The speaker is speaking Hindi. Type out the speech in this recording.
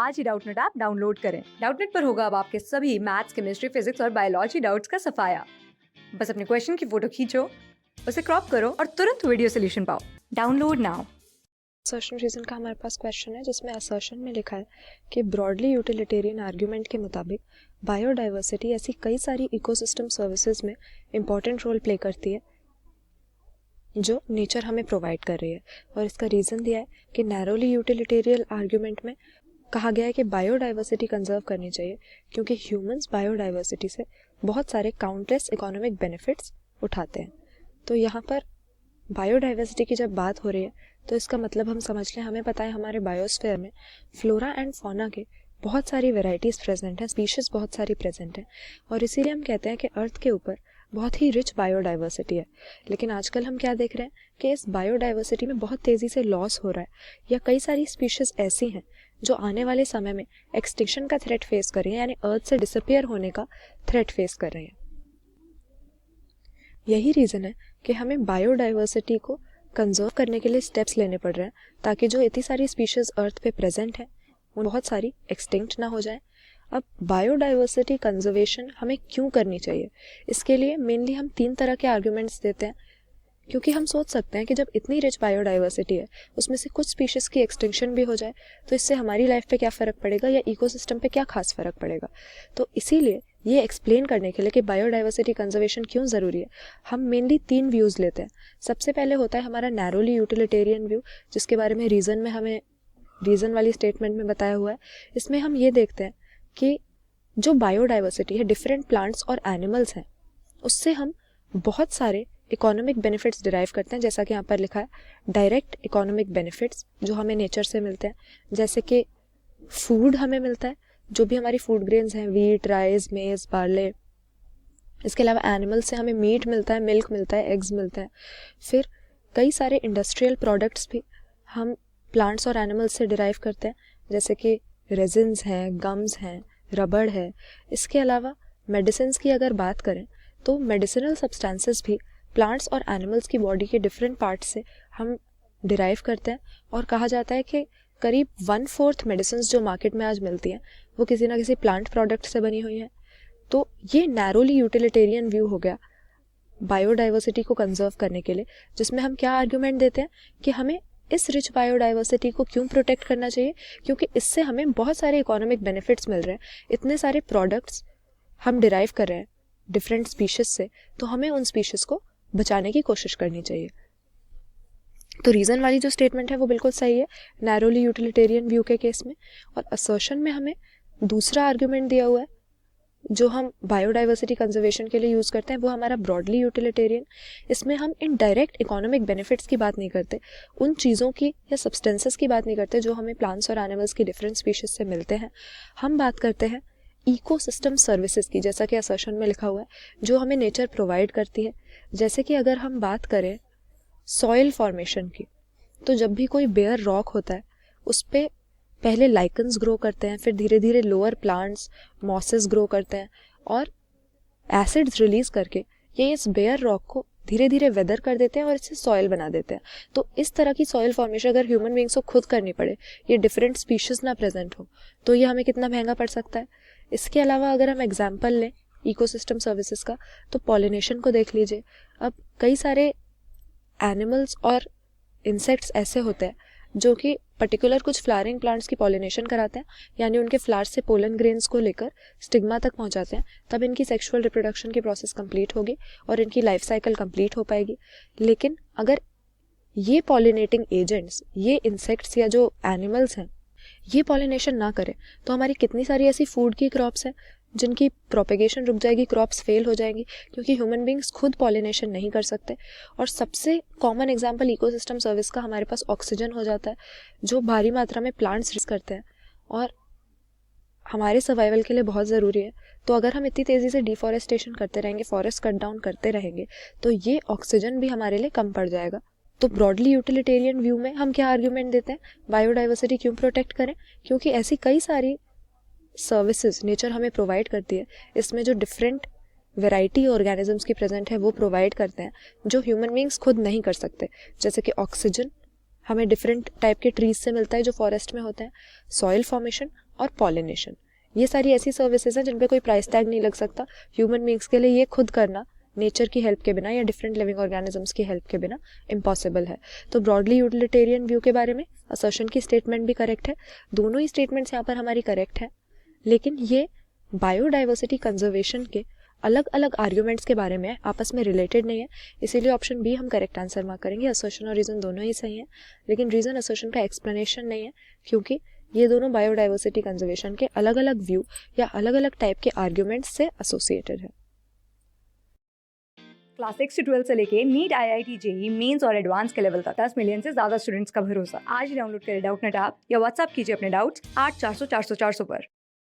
आज ही डाउटनेट ऐप डाउनलोड करें। डाउटनेट पर होगा अब आपके सभी मैथ्स, केमिस्ट्री, फिजिक्स और बायोलॉजी डाउट्स का सफाया। बस अपने क्वेश्चन की फोटो खींचो, उसे क्रॉप करो और तुरंत वीडियो सोल्यूशन पाओ। Download now. असर्शन रीजन का हमारे पास क्वेश्चन है जिसमें असर्शन में लिखा है कि ब्रॉडली यूटिलिटेरियन आर्ग्यूमेंट के मुताबिक बायोडाइवर्सिटी ऐसी कई सारी इकोसिस्टम सर्विसेज में इंपॉर्टेंट रोल प्ले करती है जो नेचर हमें प्रोवाइड कर रही है। और इसका रीज़न दिया है कि नैरोली यूटिलिटेरियन आर्ग्यूमेंट में कहा गया है कि बायोडाइवर्सिटी कंजर्व करनी चाहिए क्योंकि ह्यूमंस बायोडाइवर्सिटी से बहुत सारे काउंटलेस इकोनॉमिक बेनिफिट्स उठाते हैं। तो यहाँ पर बायोडाइवर्सिटी की जब बात हो रही है तो इसका मतलब हम समझ लें, हमें पता है हमारे बायोस्फीयर में फ्लोरा एंड फौना के बहुत सारी वेराइटीज़ प्रेजेंट हैं, स्पीशीज़ बहुत सारी प्रेजेंट हैं और इसीलिए हम कहते हैं कि अर्थ के ऊपर बहुत ही रिच बायोडाइवर्सिटी है। लेकिन आजकल हम क्या देख रहे हैं कि इस बायोडाइवर्सिटी में बहुत तेज़ी से लॉस हो रहा है या कई सारी स्पीशीज़ ऐसी हैं जो आने वाले समय में एक्सटिंक्शन का थ्रेट फेस कर रही हैं, यानी अर्थ से डिसअपियर होने का थ्रेट फेस कर रही हैं। यही रीज़न है कि हमें बायोडाइवर्सिटी को कंजर्व करने के लिए स्टेप्स लेने पड़ रहे हैं ताकि जो इतनी सारी स्पीशीज़ अर्थ पे प्रेजेंट हैं वो बहुत सारी एक्सटिंक्ट ना हो जाए। अब बायोडाइवर्सिटी कंजर्वेशन हमें क्यों करनी चाहिए, इसके लिए मेनली हम 3 तरह के आर्ग्यूमेंट्स देते हैं। क्योंकि हम सोच सकते हैं कि जब इतनी रिच बायोडाइवर्सिटी है उसमें से कुछ स्पीशीज़ की एक्सटिंक्शन भी हो जाए तो इससे हमारी लाइफ पे क्या फ़र्क पड़ेगा या इकोसिस्टम पे क्या खास फ़र्क पड़ेगा। तो इसीलिए ये एक्सप्लेन करने के लिए कि बायोडाइवर्सिटी कंजर्वेशन क्यों ज़रूरी है, हम मेनली 3 व्यूज़ लेते हैं। सबसे पहले होता है हमारा नैरोली यूटिलिटेरियन व्यू, जिसके बारे में रीज़न वाली स्टेटमेंट में बताया हुआ है। इसमें हम ये देखते हैं कि जो बायोडाइवर्सिटी है, डिफरेंट प्लांट्स और एनिमल्स हैं, उससे हम बहुत सारे इकोनॉमिक बेनिफिट्स डिराइव करते हैं। जैसा कि यहाँ पर लिखा है, डायरेक्ट इकोनॉमिक बेनिफिट्स जो हमें नेचर से मिलते हैं, जैसे कि फूड हमें मिलता है, जो भी हमारी फूड ग्रेन्स हैं, वीट, राइस, मेज, बार्ले। इसके अलावा एनिमल से हमें मीट मिलता है, मिल्क मिलता है, एग्स मिलते हैं। फिर कई सारे इंडस्ट्रियल प्रोडक्ट्स भी हम प्लांट्स और एनिमल्स से डिराइव करते हैं, जैसे कि रेजिन्स हैं, गम्स हैं, रबड़ है। इसके अलावा मेडिसिन्स की अगर बात करें तो मेडिसिनल सब्सटेंसेस भी प्लांट्स और एनिमल्स की बॉडी के डिफरेंट पार्ट्स से हम डिराइव करते हैं। और कहा जाता है कि करीब 1/4 मेडिसिन जो मार्केट में आज मिलती हैं वो किसी ना किसी प्लांट प्रोडक्ट से बनी हुई हैं। तो ये नैरोली यूटिलिटेरियन व्यू हो गया बायोडाइवर्सिटी को कंजर्व करने के लिए, जिसमें हम क्या आर्ग्यूमेंट देते हैं कि हमें इस रिच बायोडाइवर्सिटी को क्यों प्रोटेक्ट करना चाहिए, क्योंकि इससे हमें बहुत सारे इकोनॉमिक बेनिफिट्स मिल रहे हैं, इतने सारे प्रोडक्ट्स हम डिराइव कर रहे हैं डिफरेंट स्पीशीज से, तो हमें उन स्पीशीज को बचाने की कोशिश करनी चाहिए। तो रीज़न वाली जो स्टेटमेंट है वो बिल्कुल सही है नैरोली यूटिलिटेरियन व्यू के केस में। और असर्शन में हमें दूसरा आर्ग्यूमेंट दिया हुआ है जो हम बायोडाइवर्सिटी कंजर्वेशन के लिए यूज़ करते हैं, वो हमारा ब्रॉडली यूटिलिटेरियन। इसमें हम इन डायरेक्ट इकोनॉमिक बेनिफिट्स की बात नहीं करते, उन चीज़ों की या सब्सटेंसेस की बात नहीं करते जो हमें प्लांट्स और एनिमल्स की डिफरेंट स्पीशीज से मिलते हैं। हम बात करते हैं इकोसिस्टम सर्विसेज की, जैसा कि असर्शन में लिखा हुआ है, जो हमें नेचर प्रोवाइड करती है। जैसे कि अगर हम बात करें सॉइल फॉर्मेशन की, तो जब भी कोई बेयर रॉक होता है उस पर पहले लाइकन्स ग्रो करते हैं, फिर धीरे धीरे लोअर प्लांट्स, मॉसेस ग्रो करते हैं और एसिड्स रिलीज करके ये इस बेयर रॉक को धीरे धीरे वेदर कर देते हैं और इसे सॉइल बना देते हैं। तो इस तरह की सॉइल फॉर्मेशन अगर ह्यूमन बींग्स को खुद करनी पड़े, ये डिफरेंट स्पीशीज ना प्रेजेंट हो, तो ये हमें कितना महंगा पड़ सकता है। इसके अलावा अगर हम एग्जाम्पल लें इकोसिस्टम सर्विसेज का, तो पॉलिनेशन को देख लीजिए। अब कई सारे एनिमल्स और इंसेक्ट्स ऐसे होते हैं जो कि पर्टिकुलर कुछ फ्लावरिंग प्लांट्स की पॉलिनेशन कराते हैं, यानी उनके फ्लावर्स से पोलन ग्रेन्स को लेकर स्टिग्मा तक पहुंचाते हैं, तब इनकी सेक्सुअल रिप्रोडक्शन की प्रोसेस कंप्लीट होगी और इनकी लाइफ साइकिल कंप्लीट हो पाएगी। लेकिन अगर ये पॉलिनेटिंग एजेंट्स, ये इंसेक्ट्स या जो एनिमल्स हैं, ये पॉलिनेशन ना करें तो हमारी कितनी सारी ऐसी फूड की क्रॉप्स हैं जिनकी प्रोपेगेशन रुक जाएगी, क्रॉप्स फेल हो जाएंगी, क्योंकि ह्यूमन बींग्स खुद पॉलिनेशन नहीं कर सकते। और सबसे कॉमन एग्जांपल इकोसिस्टम सर्विस का हमारे पास ऑक्सीजन हो जाता है, जो भारी मात्रा में प्लांट्स रिलीज करते हैं और हमारे सर्वाइवल के लिए बहुत ज़रूरी है। तो अगर हम इतनी तेज़ी से डिफॉरेस्टेशन करते रहेंगे, फॉरेस्ट कट डाउन करते रहेंगे, तो ये ऑक्सीजन भी हमारे लिए कम पड़ जाएगा। तो ब्रॉडली यूटिलिटेरियन व्यू में हम क्या आर्ग्यूमेंट देते हैं, बायोडाइवर्सिटी क्यों प्रोटेक्ट करें, क्योंकि ऐसी कई सारी सर्विसेज नेचर हमें प्रोवाइड करती है, इसमें जो डिफरेंट वैरायटी ऑर्गेनिजम्स की प्रेजेंट है वो प्रोवाइड करते हैं जो ह्यूमन बींग्स खुद नहीं कर सकते। जैसे कि ऑक्सीजन हमें डिफरेंट टाइप के ट्रीज से मिलता है जो फॉरेस्ट में होते हैं, सॉइल फॉर्मेशन और पॉलिनेशन। ये सारी ऐसी सर्विसेज हैं जिन पे कोई प्राइस टैग नहीं लग सकता। ह्यूमन बींग्स के लिए ये खुद करना नेचर की हेल्प के बिना या डिफरेंट लिविंग ऑर्गेनिजम्स की हेल्प के बिना इम्पॉसिबल है। तो ब्रॉडली यूटिलिटेरियन व्यू के बारे में असर्शन की स्टेटमेंट भी करेक्ट है, दोनों ही स्टेटमेंट्स यहाँ पर हमारी करेक्ट है, लेकिन ये बायोडाइवर्सिटी कंजर्वेशन के अलग अलग आर्ग्यूमेंट्स के बारे में आपस में रिलेटेड नहीं है, इसीलिए ऑप्शन बी हम करेक्ट आंसर मार्क करेंगे। असर्शन और रीज़न दोनों ही सही हैं, लेकिन रीज़न असर्शन का एक्सप्लेनेशन नहीं है, क्योंकि ये दोनों बायोडाइवर्सिटी कंजर्वेशन के अलग अलग व्यू या अलग अलग टाइप के आर्ग्यूमेंट्स से एसोसिएटेड है। क्लास 6 से 12 से लेके नीट, IIT, जेई मेंस और एडवांस के लेवल तक 10 मिलियन से ज्यादा स्टूडेंट्स का भरोसा। आज ही डाउनलोड करें डाउटनेट ऐप या व्हाट्सएप कीजिए अपने डाउट्स 8400 400 400 पर।